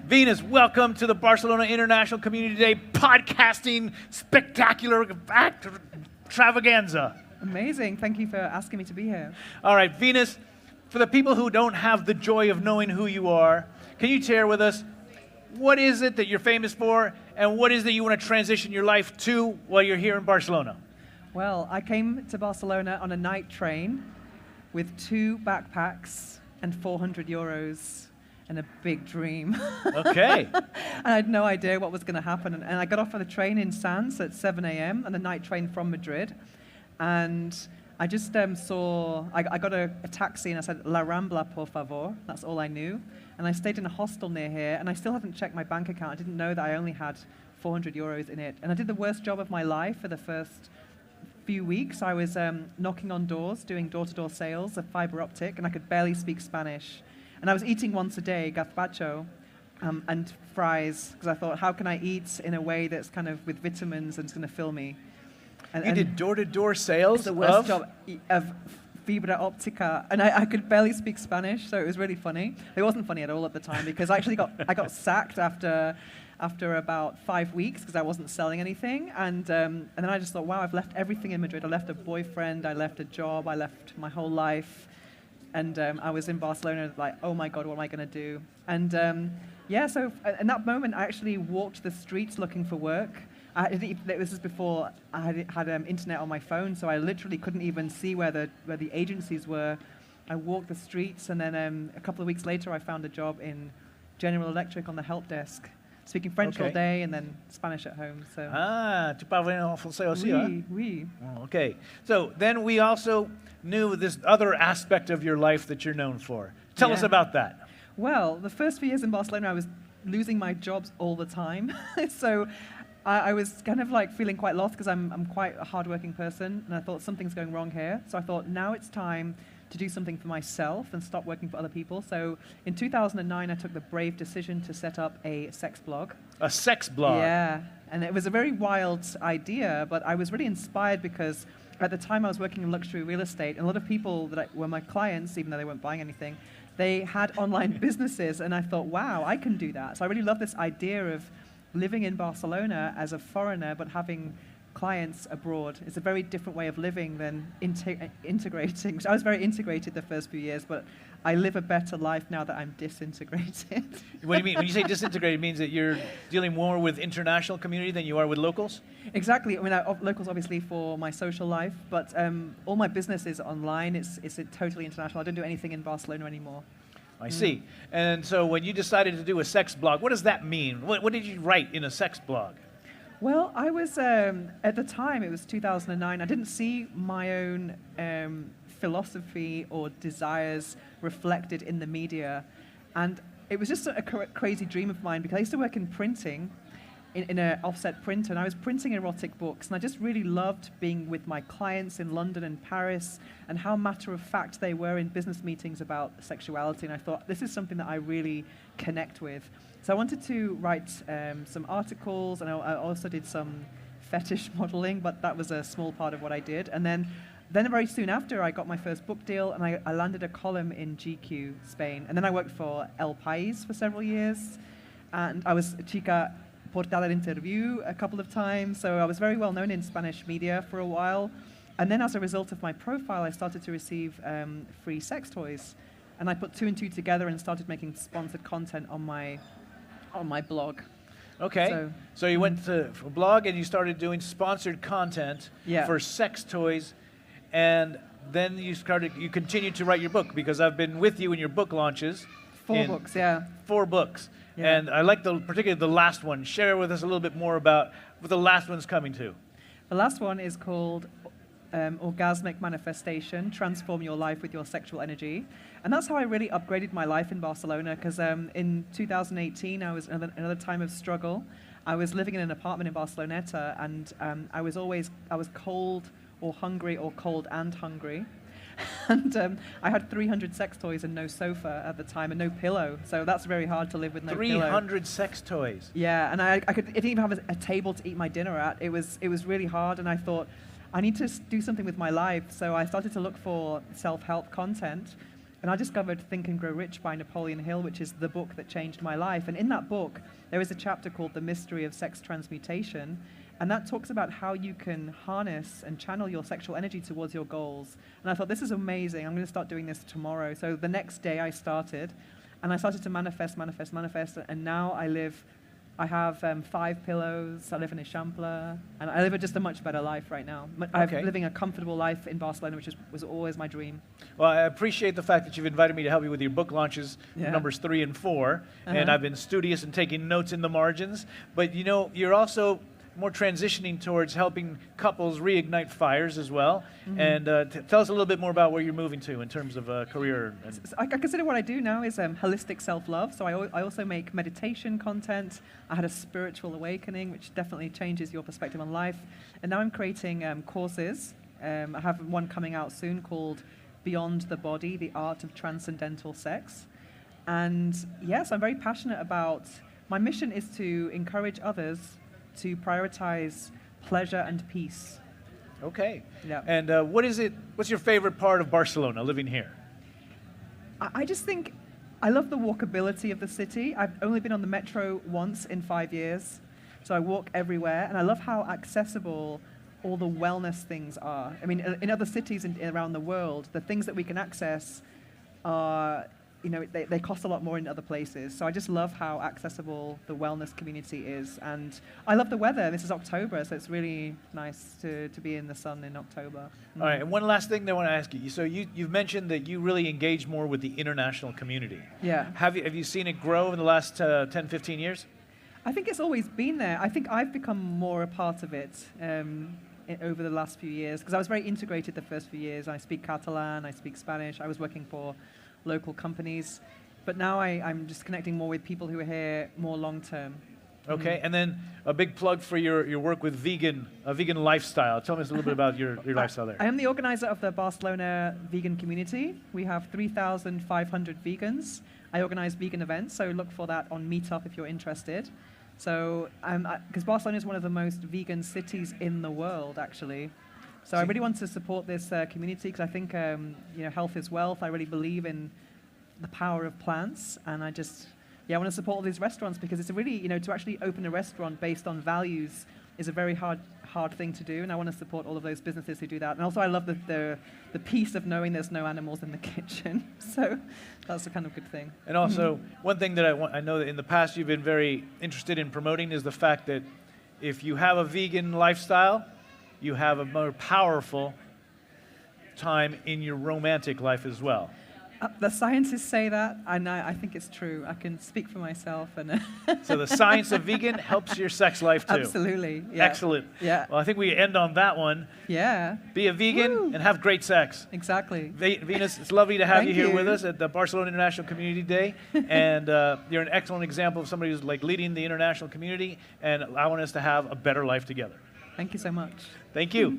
Venus, welcome to the Barcelona International Community Day podcasting spectacular extravaganza. Amazing. Thank you for asking me to be here. All right, Venus, for the people who don't have the joy of knowing who you are, can you share with us what is it that you're famous for and what is it you want to transition your life to while you're here in Barcelona? Well, I came to Barcelona on a night train with 2 backpacks and 400 euros and a big dream. Okay. And I had no idea what was going to happen. And I got off of the train in Sants at 7 a.m. on the night train from Madrid. And I just I got a taxi and I said, La Rambla, por favor. That's all I knew. And I stayed in a hostel near here, and I still haven't checked my bank account. I didn't know that I only had 400 euros in it. And I did the worst job of my life for the first few weeks. I was knocking on doors, doing door-to-door sales of fiber optic, and I could barely speak Spanish. And I was eating once a day, gazpacho, and fries, because I thought, how can I eat in a way that's kind of with vitamins and it's going to fill me? You did door-to-door sales? The worst job of fibra optica, and I could barely speak Spanish, so it was really funny. It wasn't funny at all at the time, because I actually got sacked after about 5 weeks because I wasn't selling anything, and then I just thought, wow, I've left everything in Madrid. I left a boyfriend, I left a job, I left my whole life, and I was in Barcelona like, oh my God, what am I going to do? And so in that moment, I actually walked the streets looking for work. This was before I had internet on my phone, so I literally couldn't even see where the agencies were. I walked the streets, and then a couple of weeks later, I found a job in General Electric on the help desk, speaking French all day and then Spanish at home. So. Tu parles en français aussi, hein? Oui. Oh, okay. So then we also knew this other aspect of your life that you're known for. Tell us about that. Well, the first few years in Barcelona, I was losing my jobs all the time. So I was kind of like feeling quite lost because I'm quite a hardworking person, and I thought something's going wrong here. So I thought now it's time to do something for myself and stop working for other people. So in 2009, I took the brave decision to set up a sex blog. A sex blog? Yeah, and it was a very wild idea, but I was really inspired because at the time I was working in luxury real estate, and a lot of people that were my clients, even though they weren't buying anything, they had online businesses, and I thought, wow, I can do that. So I really love this idea of living in Barcelona as a foreigner, but having clients abroad. It's a very different way of living than integrating. So I was very integrated the first few years, but I live a better life now that I'm disintegrated. What do you mean? When you say disintegrated, it means that you're dealing more with international community than you are with locals? Exactly. I mean, locals obviously for my social life, but all my business is online. It's totally international. I don't do anything in Barcelona anymore. I see. And so when you decided to do a sex blog, what does that mean? What did you write in a sex blog? Well, I was, at the time, it was 2009, I didn't see my own philosophy or desires reflected in the media. And it was just a crazy dream of mine, because I used to work in printing, in an offset printer, and I was printing erotic books, and I just really loved being with my clients in London and Paris, and how matter-of-fact they were in business meetings about sexuality, and I thought, this is something that I really connect with. So I wanted to write some articles, and I also did some fetish modeling, but that was a small part of what I did. And then very soon after, I got my first book deal, and I landed a column in GQ Spain. And then I worked for El País for several years, and I was chica portada de interview a couple of times, so I was very well known in Spanish media for a while. And then as a result of my profile, I started to receive free sex toys. And I put 2 and 2 together and started making sponsored content on my blog. Okay, so you went to a blog and you started doing sponsored content for sex toys, and then you continued to write your book, because I've been with you in your book launches. 4 books, yeah. 4 books. Yeah. And I like particularly the last one. Share with us a little bit more about what the last one's coming to. The last one is called Orgasmic Manifestation, Transform Your Life with Your Sexual Energy. And that's how I really upgraded my life in Barcelona, because in 2018, I was in another time of struggle. I was living in an apartment in Barceloneta, and I was cold or hungry, or cold and hungry. And I had 300 sex toys and no sofa at the time, and no pillow. So that's very hard to live with no 300 pillow. 300 sex toys? Yeah, and I didn't even have a table to eat my dinner at. It was really hard, and I thought, I need to do something with my life. So I started to look for self-help content. And I discovered Think and Grow Rich by Napoleon Hill, which is the book that changed my life. And in that book, there is a chapter called The Mystery of Sex Transmutation. And that talks about how you can harness and channel your sexual energy towards your goals. And I thought, this is amazing. I'm going to start doing this tomorrow. So the next day I started, and I started to manifest. And now I have 5 pillows, I live in a Champla, and I live just a much better life right now. I'm living a comfortable life in Barcelona, which was always my dream. Well, I appreciate the fact that you've invited me to help you with your book launches, numbers 3 and 4, and I've been studious and taking notes in the margins. But you know, you're also more transitioning towards helping couples reignite fires as well. And tell us a little bit more about where you're moving to in terms of career. I consider what I do now is holistic self-love. So I also make meditation content. I had a spiritual awakening, which definitely changes your perspective on life. And now I'm creating courses. I have one coming out soon called Beyond the Body, The Art of Transcendental Sex. And yes, I'm very passionate about, my mission is to encourage others to prioritize pleasure and peace. Okay. Yeah. And what's your favorite part of Barcelona, living here? I just think I love the walkability of the city. I've only been on the metro once in 5 years, so I walk everywhere, and I love how accessible all the wellness things are. I mean, in other cities around the world, the things that we can access are, you know, they cost a lot more in other places. So I just love how accessible the wellness community is. And I love the weather. This is October, so it's really nice to be in the sun in October. All right, and one last thing that I want to ask you. So you've mentioned that you really engage more with the international community. Yeah. Have you seen it grow in the last 10, 15 years? I think it's always been there. I think I've become more a part of it over the last few years, because I was very integrated the first few years. I speak Catalan, I speak Spanish. I was working for local companies, but now I'm just connecting more with people who are here more long term. Okay, and then a big plug for your work with vegan lifestyle. Tell us a little bit about your lifestyle there. I am the organizer of the Barcelona vegan community. We have 3,500 vegans. I organize vegan events, so look for that on Meetup if you're interested. So, because Barcelona is one of the most vegan cities in the world, actually. So I really want to support this community because I think health is wealth. I really believe in the power of plants, and I want to support all these restaurants because it's a really, to actually open a restaurant based on values is a very hard thing to do, and I want to support all of those businesses who do that. And also I love the peace of knowing there's no animals in the kitchen. So that's a kind of good thing. And also one thing that I know that in the past you've been very interested in promoting is the fact that if you have a vegan lifestyle, you have a more powerful time in your romantic life as well. The scientists say that, and I think it's true. I can speak for myself. And so the science of vegan helps your sex life too. Absolutely. Yeah. Excellent. Yeah. Well, I think we end on that one. Yeah. Be a vegan and have great sex. Exactly. Venus, it's lovely to have Thank you here you. with us at the Barcelona International Community Day. And you're an excellent example of somebody who's like leading the international community and allowing us to have a better life together. Thank you so much. Thank you.